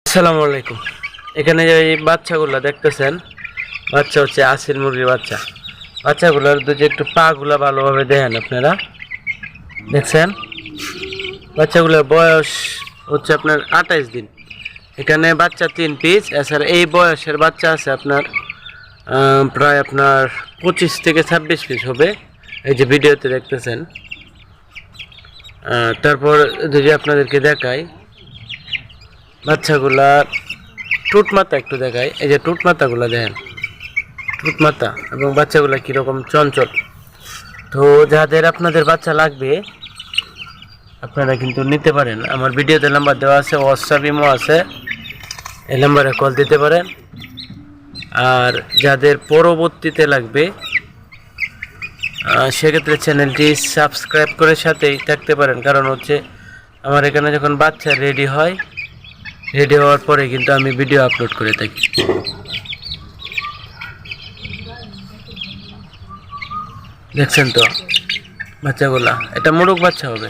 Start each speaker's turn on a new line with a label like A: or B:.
A: আসসালামু আলাইকুম। এখানে যে এই বাচ্চাগুলো দেখতেছেন, বাচ্চা হচ্ছে আসিল মুরগির বাচ্চা। বাচ্চাগুলোর যদি একটু পাগুলা ভালোভাবে দেখেন, আপনারা দেখছেন বাচ্চাগুলোর বয়স হচ্ছে আপনার 28 দিন। এখানে বাচ্চা 3 পিস। এছাড়া এই বয়সের বাচ্চা আছে আপনার প্রায় আপনার 25 থেকে 26 পিস হবে, এই যে ভিডিওতে দেখতেছেন। তারপর যদি আপনাদেরকে দেখাই বাচ্চাগুলার টুট মাথা একটু দেখাই, এই যে টুট মাথাগুলো দেখেন, টুট মাথা এবং বাচ্চাগুলো কীরকম চঞ্চল। তো যাদের আপনাদের বাচ্চা লাগবে আপনারা কিন্তু নিতে পারেন। আমার ভিডিওতে নাম্বার দেওয়া আছে, হোয়াটসঅ্যাপ ইমো আছে, এই নাম্বারে কল দিতে পারেন। আর যাদের পরবর্তীতে লাগবে সেক্ষেত্রে চ্যানেলটি সাবস্ক্রাইব করে সাথেই থাকতে পারেন, কারণ হচ্ছে আমার এখানে যখন বাচ্চা রেডি হয়, রেডি হওয়ার পরে কিন্তু আমি ভিডিও আপলোড করে থাকি। দেখছেন তো বাচ্চাগুলা, এটা মোরগ বাচ্চা হবে।